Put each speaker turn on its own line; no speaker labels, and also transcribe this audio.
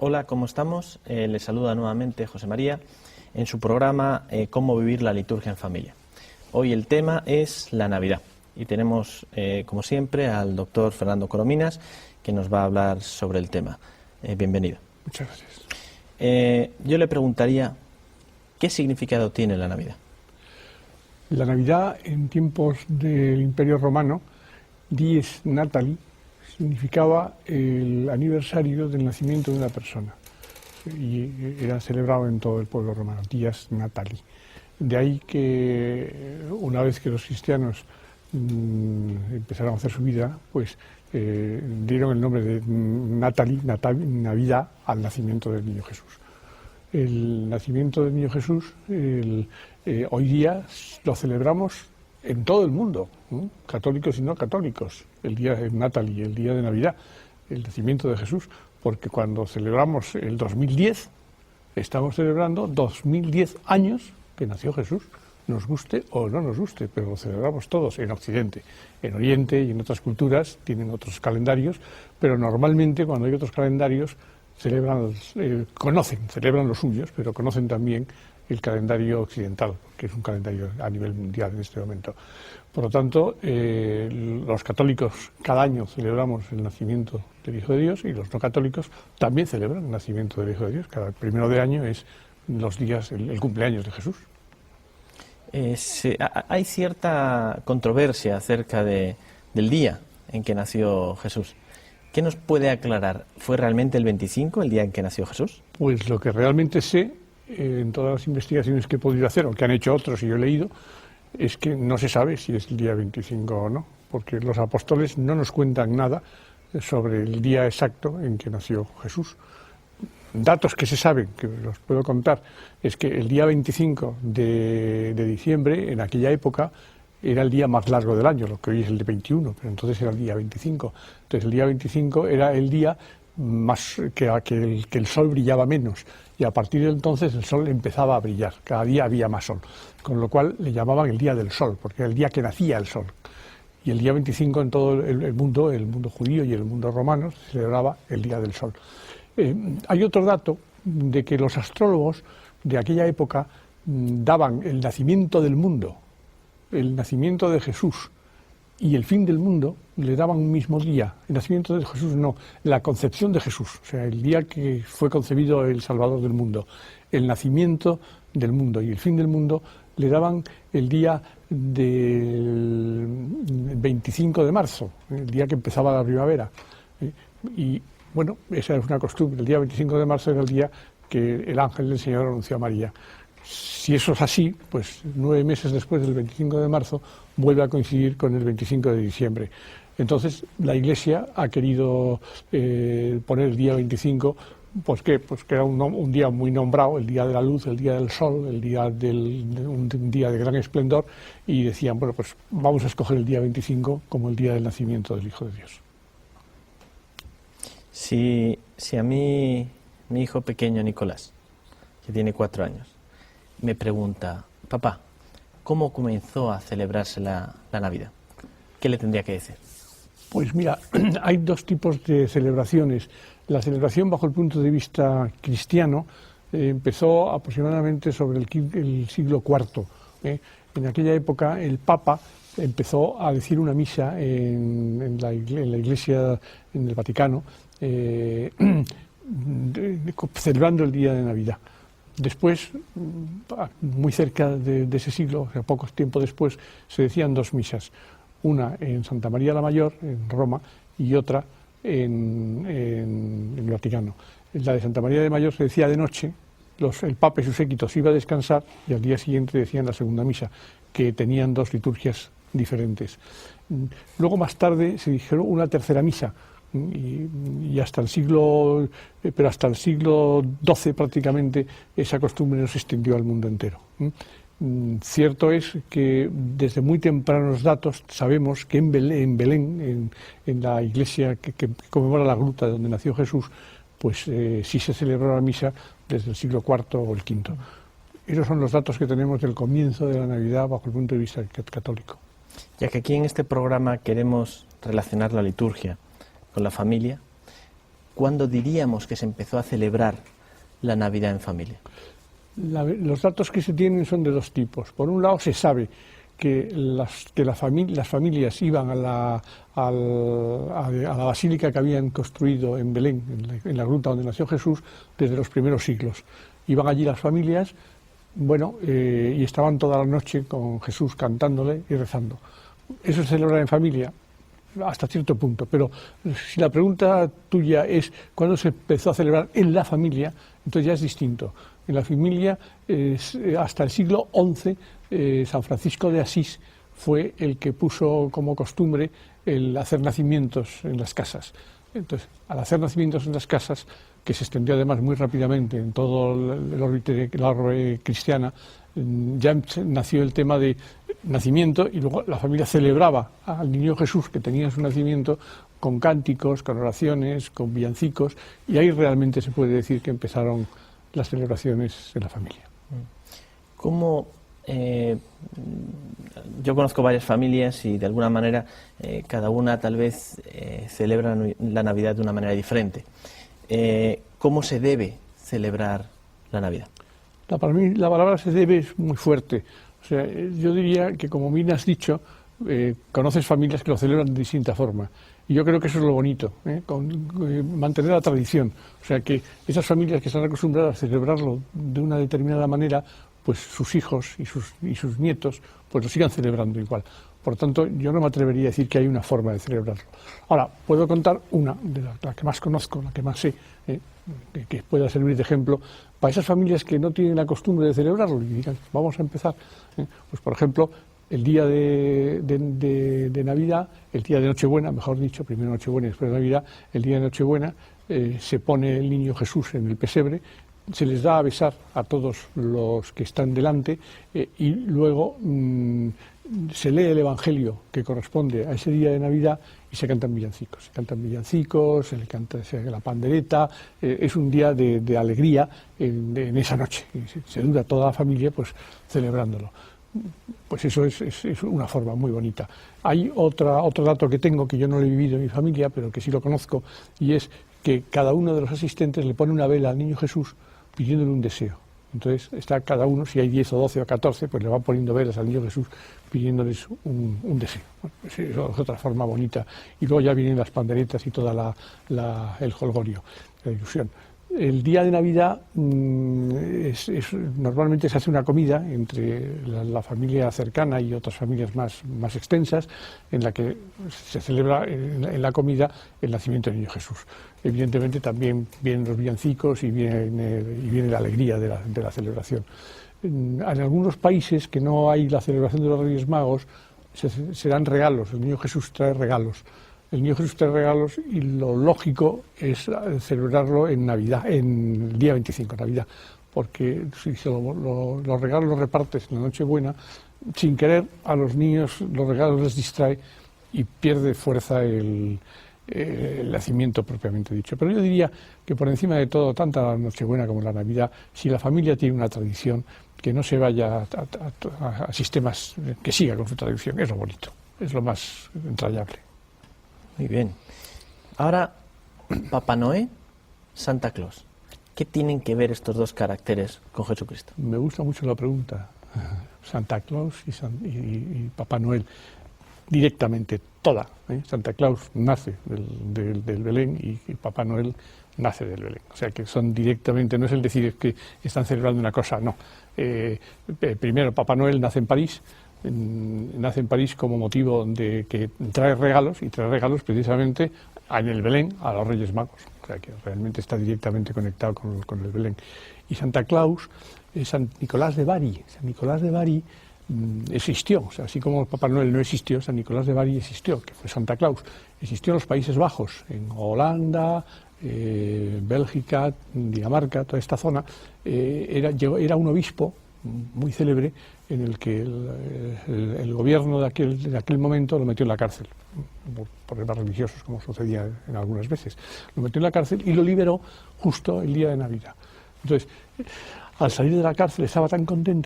Hola, ¿cómo estamos? Les saluda nuevamente José María en su programa Cómo vivir la liturgia en familia. Hoy el tema es la Navidad y tenemos, como siempre, al doctor Fernando Corominas, que nos va a hablar sobre el tema. Bienvenido.
Muchas gracias.
Yo le preguntaría, ¿qué significado tiene la Navidad?
La Navidad, en tiempos del Imperio Romano, dies natali, significaba el aniversario del nacimiento de una persona. Y era celebrado en todo el pueblo romano, dies natali. De ahí que una vez que los cristianos empezaron a hacer su vida, pues dieron el nombre de natali, Navidad, al nacimiento del niño Jesús. El nacimiento del niño Jesús hoy día lo celebramos en todo el mundo, católicos y no católicos, el día de Natali, el día de Navidad, el nacimiento de Jesús, porque cuando celebramos el 2010, estamos celebrando 2010 años que nació Jesús, nos guste o no nos guste, pero lo celebramos todos en Occidente. En Oriente y en otras culturas tienen otros calendarios, pero normalmente cuando hay otros calendarios celebran los suyos, pero conocen también el calendario occidental, que es un calendario a nivel mundial en este momento. Por lo tanto, los católicos cada año celebramos el nacimiento del Hijo de Dios y los no católicos también celebran el nacimiento del Hijo de Dios. Cada primero de año es los días, el cumpleaños de Jesús.
Hay cierta controversia acerca del día en que nació Jesús. ¿Qué nos puede aclarar? ¿Fue realmente el 25, el día en que nació Jesús?
Pues lo que realmente sé, en todas las investigaciones que he podido hacer, o que han hecho otros y yo he leído, es que no se sabe si es el día 25 o no, porque los apóstoles no nos cuentan nada sobre el día exacto en que nació Jesús. Datos que se saben, que los puedo contar, es que el día 25 de diciembre, en aquella época, era el día más largo del año, lo que hoy es el de 21, pero entonces era el día 25. Entonces el día 25 era el día más que el sol brillaba menos, y a partir de entonces el sol empezaba a brillar, cada día había más sol, con lo cual le llamaban el día del sol, porque era el día que nacía el sol. Y el día 25 en todo el mundo judío y el mundo romano, se celebraba el día del sol. Hay otro dato de que los astrólogos de aquella época daban el nacimiento del mundo, el nacimiento de Jesús y el fin del mundo, le daban un mismo día. El nacimiento de Jesús no, la concepción de Jesús, o sea, el día que fue concebido el Salvador del mundo, el nacimiento del mundo y el fin del mundo, le daban el día del 25 de marzo, el día que empezaba la primavera. Y bueno, esa es una costumbre, el día 25 de marzo era el día que el ángel del Señor anunció a María. Si eso es así, pues 9 meses después del 25 de marzo vuelve a coincidir con el 25 de diciembre. Entonces la Iglesia ha querido poner el día 25, pues que era un día muy nombrado, el día de la luz, el día del sol, el día un día de gran esplendor, y decían, bueno, pues vamos a escoger el día 25 como el día del nacimiento del Hijo de Dios.
Si a mí, mi hijo pequeño Nicolás, que tiene 4 años, me pregunta, papá, ¿cómo comenzó a celebrarse la Navidad? ¿Qué le tendría que decir?
Pues mira, hay dos tipos de celebraciones. La celebración bajo el punto de vista cristiano empezó aproximadamente sobre el siglo IV. En aquella época el Papa empezó a decir una misa en la iglesia, en el Vaticano, celebrando el día de Navidad. Después, muy cerca de ese siglo, o sea, poco tiempo después, se decían 2 misas, una en Santa María la Mayor, en Roma, y otra en el Vaticano. La de Santa María la Mayor se decía de noche, el Papa y sus séquitos iban a descansar, y al día siguiente decían la segunda misa, que tenían 2 liturgias diferentes. Luego, más tarde, se dijeron una tercera misa, y hasta el siglo XII prácticamente esa costumbre no se extendió al mundo entero. Cierto es que desde muy tempranos datos sabemos que en Belén, en la iglesia que conmemora la gruta donde nació Jesús, pues sí se celebró la misa desde el siglo IV o el V. Esos son los datos que tenemos del comienzo de la Navidad bajo el punto de vista católico.
Ya que aquí en este programa queremos relacionar la liturgia con la familia, ¿cuándo diríamos que se empezó a celebrar la Navidad en familia?
Los datos que se tienen son de dos tipos. Por un lado, se sabe que las familias iban a la basílica que habían construido en Belén, en la gruta donde nació Jesús, desde los primeros siglos. Iban allí las familias, y estaban toda la noche con Jesús cantándole y rezando. ¿Eso se celebra en familia? Hasta cierto punto, pero si la pregunta tuya es ¿cuándo se empezó a celebrar en la familia? Entonces ya es distinto. En la familia, hasta el siglo XI, San Francisco de Asís fue el que puso como costumbre el hacer nacimientos en las casas. Entonces, al hacer nacimientos en las casas, que se extendió además muy rápidamente en todo la orbe cristiana, ya nació el tema de nacimiento, y luego la familia celebraba al niño Jesús que tenía su nacimiento con cánticos, con oraciones, con villancicos, y ahí realmente se puede decir que empezaron las celebraciones en la familia.
¿Cómo? Yo conozco varias familias y de alguna manera cada una tal vez celebra la Navidad de una manera diferente. ¿Cómo se debe celebrar la Navidad?
Para mí la palabra se debe es muy fuerte. O sea, yo diría que, como bien has dicho, conoces familias que lo celebran de distinta forma. Y yo creo que eso es lo bonito, mantener la tradición. O sea, que esas familias que están acostumbradas a celebrarlo de una determinada manera, pues sus hijos y sus nietos pues lo sigan celebrando igual. Por tanto, yo no me atrevería a decir que hay una forma de celebrarlo. Ahora, puedo contar una, de la que más conozco, la que más sé, que pueda servir de ejemplo para esas familias que no tienen la costumbre de celebrarlo y digan, vamos a empezar. Pues, por ejemplo, el día de Navidad, el día de Nochebuena, mejor dicho, primero Nochebuena y después de Navidad, el día de Nochebuena se pone el niño Jesús en el pesebre, se les da a besar a todos los que están delante y luego se lee el Evangelio que corresponde a ese día de Navidad y se cantan villancicos. Se le canta la pandereta, es un día de alegría en esa noche. Y se dura toda la familia pues celebrándolo. Pues eso es una forma muy bonita. Hay otro dato que tengo, que yo no lo he vivido en mi familia, pero que sí lo conozco, y es que cada uno de los asistentes le pone una vela al niño Jesús pidiéndole un deseo. Entonces está cada uno, si hay 10 o 12 o 14, pues le van poniendo velas al niño Jesús pidiéndoles un deseo. Bueno, pues eso es otra forma bonita. Y luego ya vienen las panderetas y toda el jolgorio, la ilusión. El día de Navidad normalmente se hace una comida entre la familia cercana y otras familias más extensas, en la que se celebra en la comida el nacimiento del niño Jesús. Evidentemente también vienen los villancicos y viene la alegría de la celebración. En algunos países que no hay la celebración de los Reyes Magos, se dan regalos, el niño Jesús trae regalos. El niño Jesús trae regalos y lo lógico es celebrarlo en Navidad, en el día 25, Navidad, porque si los regalos los repartes en la Nochebuena, sin querer a los niños los regalos les distrae y pierde fuerza el nacimiento propiamente dicho. Pero yo diría que por encima de todo, tanto la Nochebuena como la Navidad, si la familia tiene una tradición, que no se vaya a sistemas, que siga con su tradición, es lo bonito, es lo más entrañable.
Muy bien. Ahora, Papá Noé, Santa Claus. ¿Qué tienen que ver estos dos caracteres con Jesucristo?
Me gusta mucho la pregunta. Santa Claus y Papá Noel. Directamente, toda. Santa Claus nace del Belén y Papá Noel nace del Belén. O sea que son directamente, no es el decir que están celebrando una cosa, no. Primero, Papá Noel nace en París. Nace en París como motivo de que trae regalos, y trae regalos precisamente en el Belén a los Reyes Magos, o sea que realmente está directamente conectado con el Belén. Y Santa Claus, San Nicolás de Bari. San Nicolás de Bari existió, o sea, así como Papá Noel no existió, San Nicolás de Bari existió, que fue Santa Claus. Existió en los Países Bajos, en Holanda, Bélgica, Dinamarca, toda esta zona. Era un obispo muy célebre, en el que el gobierno de aquel momento lo metió en la cárcel, por problemas religiosos, como sucedía en algunas veces. Lo metió en la cárcel y lo liberó justo el día de Navidad. Entonces, al salir de la cárcel estaba tan contento